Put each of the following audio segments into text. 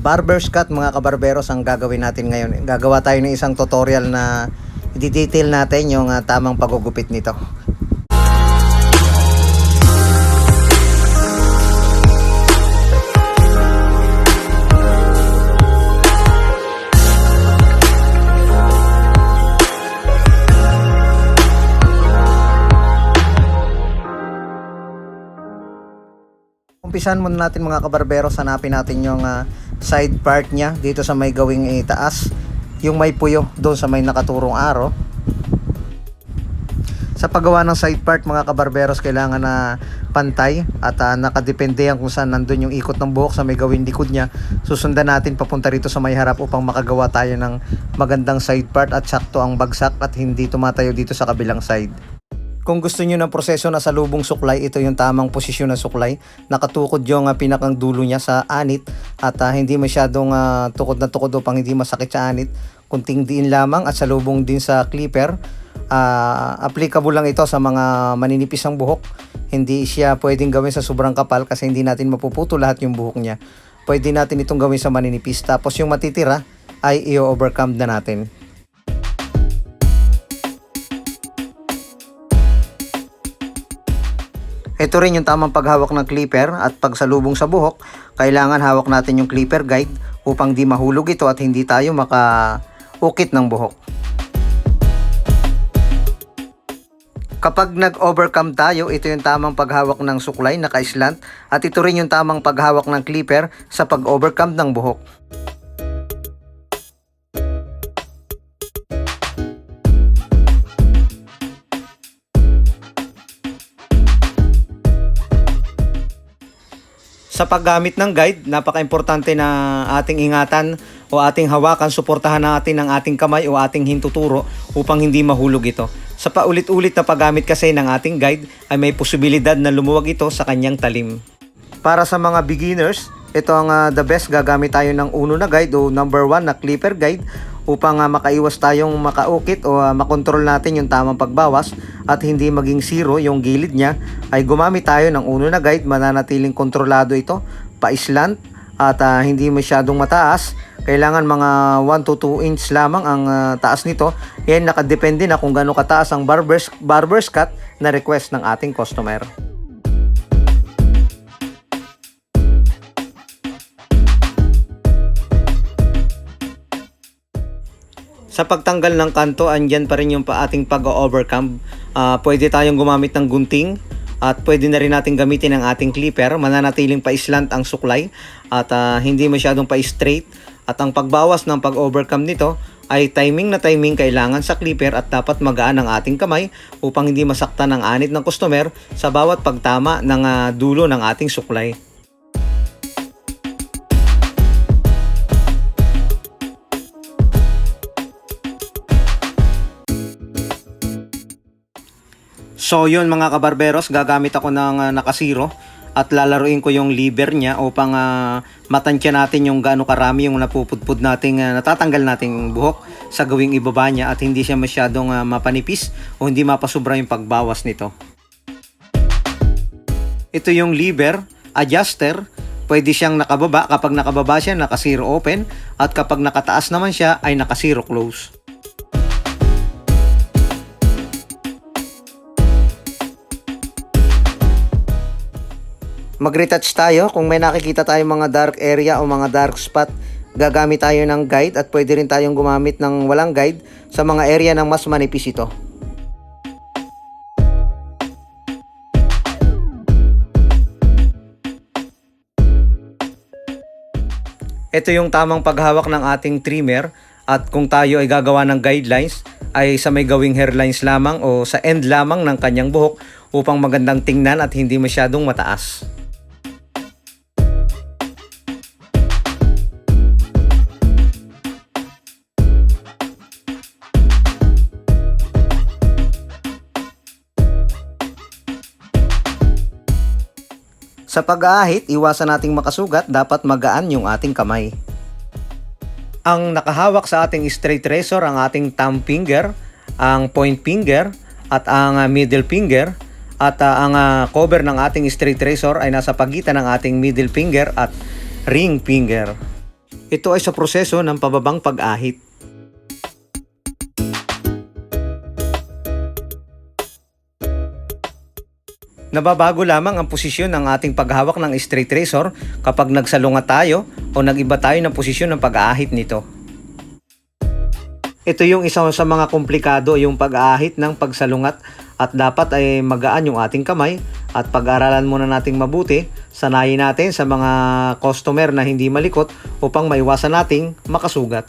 Barber's cut mga kabarberos ang gagawin natin ngayon. Gagawa tayo ng isang tutorial na i-detail natin yung tamang pagugupit nito. Umpisan muna natin mga kabarberos, hanapin natin yung side part niya dito sa may gawing itaas, yung may puyo doon sa may nakaturong aro. Sa paggawa ng side part mga kabarberos, kailangan na pantay at nakadepende yan kung saan nandun yung ikot ng buhok sa may gawing likod niya. Susundan natin papunta rito sa may harap upang makagawa tayo ng magandang side part at sakto ang bagsak at hindi tumatayo dito sa kabilang side. Kung gusto niyo ng proseso na salubong suklay, ito yung tamang posisyon ng suklay. Nakatukod yung pinakang dulo niya sa anit at hindi masyadong tukod na tukod upang hindi masakit sa anit. Kunting diin lamang at salubong din sa clipper. Applicable lang ito sa mga maninipis ang buhok. Hindi siya pwedeng gawin sa sobrang kapal kasi hindi natin mapuputo lahat yung buhok niya. Pwede natin itong gawin sa maninipis. Tapos yung matitira ay i-overcome na natin. Ito rin yung tamang paghawak ng clipper at pagsalubong sa buhok. Kailangan hawak natin yung clipper guide upang di mahulog ito at hindi tayo makaukit ng buhok. Kapag nag-overcome tayo, ito yung tamang paghawak ng suklay, naka-slant, at ito rin yung tamang paghawak ng clipper sa pag-overcome ng buhok. Sa paggamit ng guide, napaka-importante na ating ingatan o ating hawakan, suportahan natin ang ating kamay o ating hintuturo upang hindi mahulog ito. Sa paulit-ulit na paggamit kasi ng ating guide ay may posibilidad na lumuwag ito sa kanyang talim. Para sa mga beginners, ito ang the best. Gagamit tayo ng uno na guide o number 1 na clipper guide upang makaiwas tayong makaukit o makontrol natin yung tamang pagbawas at hindi maging zero yung gilid niya. Ay gumamit tayo ng uno na guide, mananatiling kontrolado ito, pa-slant at hindi masyadong mataas. Kailangan mga 1 to 2 inch lamang ang taas nito. Yan nakadepende na kung gaano kataas ang barber's cut na request ng ating customer. Sa pagtanggal ng kanto, andyan pa rin yung ating pag-overcome. Pwede tayong gumamit ng gunting at pwede na rin natin gamitin ang ating clipper. Mananatiling pa-slant ang suklay at hindi masyadong pa-straight. At ang pagbawas ng pag-overcome nito ay timing na timing kailangan sa clipper at dapat magaan ang ating kamay upang hindi masaktan ang anit ng customer sa bawat pagtama ng dulo ng ating suklay. So yun mga kabarberos, gagamit ako ng nakasiro at lalaruin ko yung lever niya upang matansya natin yung gaano karami yung napupudpud nating natatanggal nating buhok sa gawing ibaba niya at hindi siya masyadong mapanipis o hindi mapasobra yung pagbawas nito. Ito yung lever, adjuster. Pwede siyang nakababa. Kapag nakababa siya, nakasiro open, at kapag nakataas naman siya ay nakasiro close. Mag-retouch tayo. Kung may nakikita tayong mga dark area o mga dark spot, gagamit tayo ng guide at pwede rin tayong gumamit ng walang guide sa mga area ng mas manipis ito. Ito yung tamang paghawak ng ating trimmer at kung tayo ay gagawa ng guidelines ay sa may gawing hairlines lamang o sa end lamang ng kanyang buhok upang magandang tingnan at hindi masyadong mataas. Sa pag-aahit, iwasan nating makasugat, dapat magaan yung ating kamay. Ang nakahawak sa ating straight razor, ang ating thumb finger, ang point finger, at ang middle finger. At ang cover ng ating straight razor ay nasa pagitan ng ating middle finger at ring finger. Ito ay sa proseso ng pababang pag-ahit. Nababago lamang ang posisyon ng ating paghawak ng straight razor kapag nagsalungat tayo o nag-iba tayo ng posisyon ng pag-aahit nito. Ito yung isa sa mga komplikado, yung pag-aahit ng pagsalungat, at dapat ay magaan yung ating kamay at pag-aralan muna nating mabuti. Sanayin natin sa mga customer na hindi malikot upang maiwasan nating makasugat.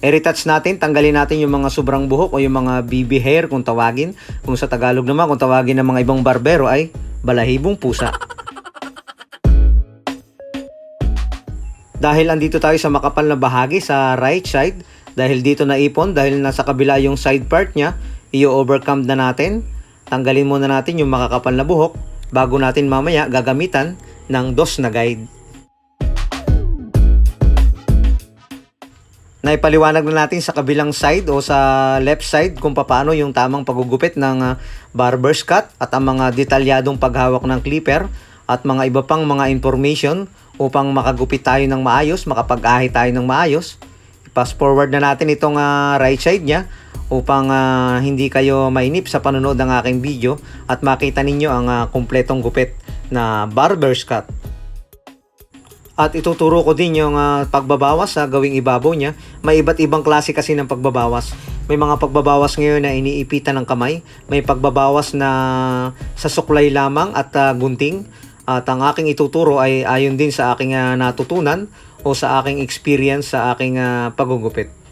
I-retouch natin, tanggalin natin yung mga sobrang buhok o yung mga BB hair kung tawagin. Kung sa Tagalog naman, kung tawagin ng mga ibang barbero ay balahibong pusa. Dahil andito tayo sa makapal na bahagi sa right side, dahil dito naipon, dahil nasa kabila yung side part niya, i-overcome na natin. Tanggalin muna natin yung makakapal na buhok bago natin mamaya gagamitan ng dos na guide. Naipaliwanag na natin sa kabilang side o sa left side kung paano yung tamang pagugupit ng barber's cut at ang mga detalyadong paghawak ng clipper at mga iba pang mga information upang makagupit tayo ng maayos, makapag-ahit tayo ng maayos. I-fast forward na natin itong right side niya upang hindi kayo mainip sa panonood ng aking video at makita ninyo ang kumpletong gupit na barber's cut. At ituturo ko din yung pagbabawas sa gawing ibabaw niya. May iba't ibang klase kasi ng pagbabawas. May mga pagbabawas ngayon na iniipitan ng kamay. May pagbabawas na sa suklay lamang at gunting. At ang aking ituturo ay ayon din sa aking natutunan o sa aking experience sa aking pagugupit.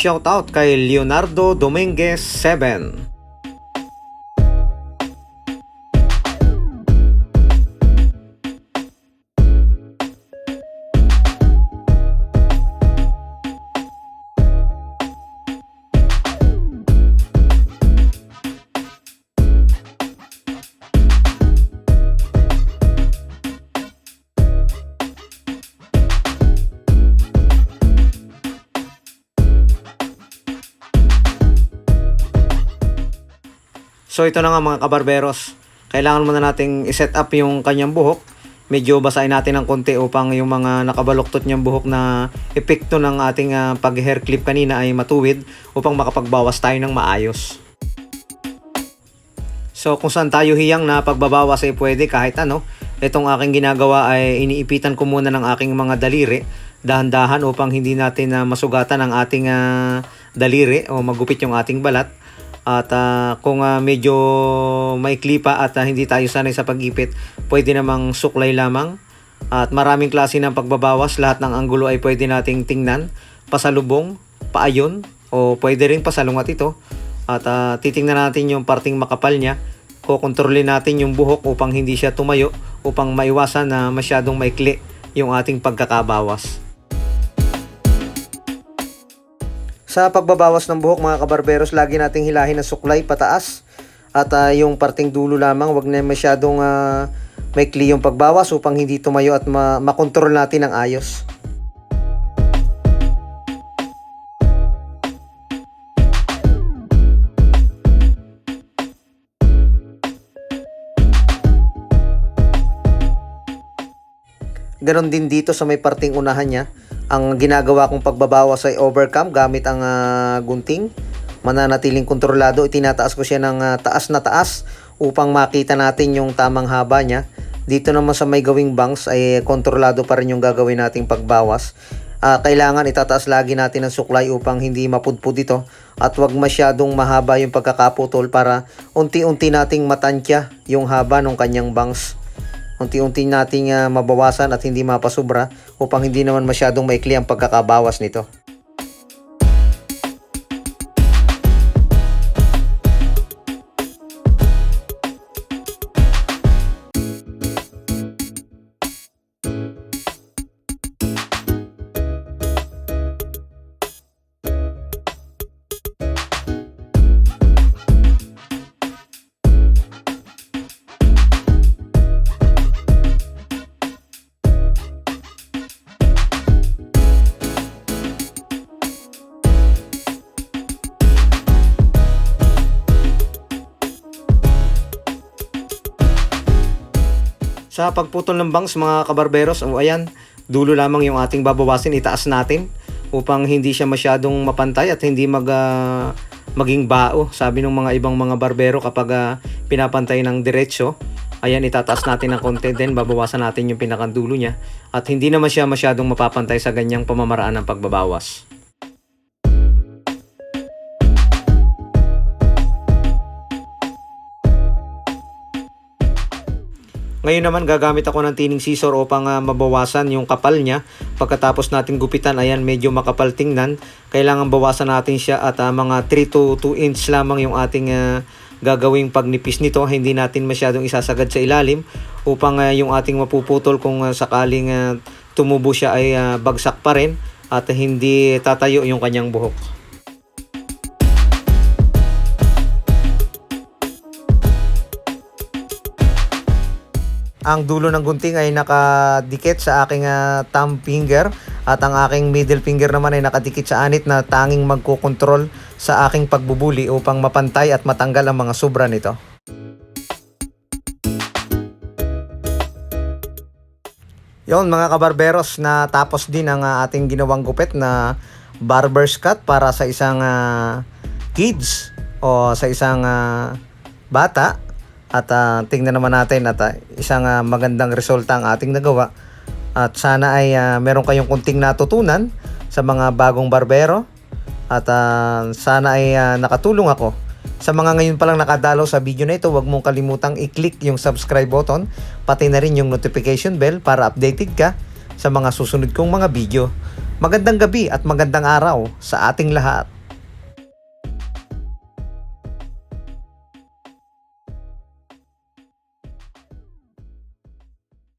Shoutout kay Leonardo Dominguez 7. So ito na nga mga kabarberos, kailangan muna nating iset up yung kanyang buhok. Medyo basahin natin ng konti upang yung mga nakabaluktot niyang buhok na epekto ng ating pag-hair clip kanina ay matuwid upang makapagbawas tayo ng maayos. So kung saan tayo hiyang na pagbabawas ay pwede kahit ano. Itong aking ginagawa ay iniipitan ko muna ng aking mga daliri, dahan-dahan upang hindi natin masugatan ang ating daliri o magupit yung ating balat. At kung medyo maikli pa at hindi tayo sanay sa pag-ipit, pwede namang suklay lamang. At maraming klase ng pagbabawas, lahat ng anggulo ay pwede nating tingnan. Pasalubong, paayon, o pwede rin pasalungat ito. At titingnan natin yung parting makapal niya. Kukontrolin natin yung buhok upang hindi siya tumayo, upang maiwasan na masyadong maikli yung ating pagkakabawas. Sa pagbabawas ng buhok mga kabarberos, lagi nating hilahin ang suklay pataas at yung parting dulo lamang, wag na masyadong maikli yung pagbawas upang hindi tumayo at makontrol natin ang ayos. Ganon din dito sa may parting unahan niya. Ang ginagawa kong pagbabawas ay overcome gamit ang gunting. Mananatiling kontrolado, itinataas ko siya ng taas na taas upang makita natin yung tamang haba niya. Dito naman sa may gawing bangs ay kontrolado pa rin yung gagawin nating pagbawas. Kailangan itataas lagi natin ang suklay upang hindi mapudpud ito at wag masyadong mahaba yung pagkakaputol para unti-unti nating matansya yung haba ng kanyang bangs. Unti-unti nating mabawasan at hindi mapasubra upang hindi naman masyadong maikli ang pagkakabawas nito. Sa pagputol ng bangs mga kabarberos, o ayan, dulo lamang yung ating babawasin, itaas natin upang hindi siya masyadong mapantay at hindi maging bao. Sabi ng mga ibang mga barbero kapag pinapantay ng diretsyo, ayan, itataas natin ng konti, then babawasan natin yung pinakandulo niya at hindi naman siya masyadong mapapantay sa ganyang pamamaraan ng pagbabawas. Ngayon naman gagamit ako ng tining scissor upang mabawasan yung kapal niya. Pagkatapos natin gupitan, ayan, medyo makapal tingnan. Kailangan bawasan natin siya at mga 3 to 2 inch lamang yung ating gagawing pagnipis nito. Hindi natin masyadong isasagad sa ilalim upang yung ating mapuputol kung sakaling tumubo siya ay bagsak pa rin at hindi tatayo yung kanyang buhok. Ang dulo ng gunting ay nakadikit sa aking thumb finger at ang aking middle finger naman ay nakadikit sa anit na tanging magkokontrol sa aking pagbubuli upang mapantay at matanggal ang mga sobra nito. Yon mga kabarberos, na tapos din ang ating ginawang gupit na barber's cut para sa isang kids o sa isang bata. At tingnan naman natin at isang magandang resulta ang ating nagawa. At sana ay meron kayong kunting natutunan sa mga bagong barbero. At sana ay nakatulong ako. Sa mga ngayon palang nakadalaw sa video na ito, huwag mong kalimutang i-click yung subscribe button, pati na rin yung notification bell para updated ka sa mga susunod kong mga video. Magandang gabi at magandang araw sa ating lahat.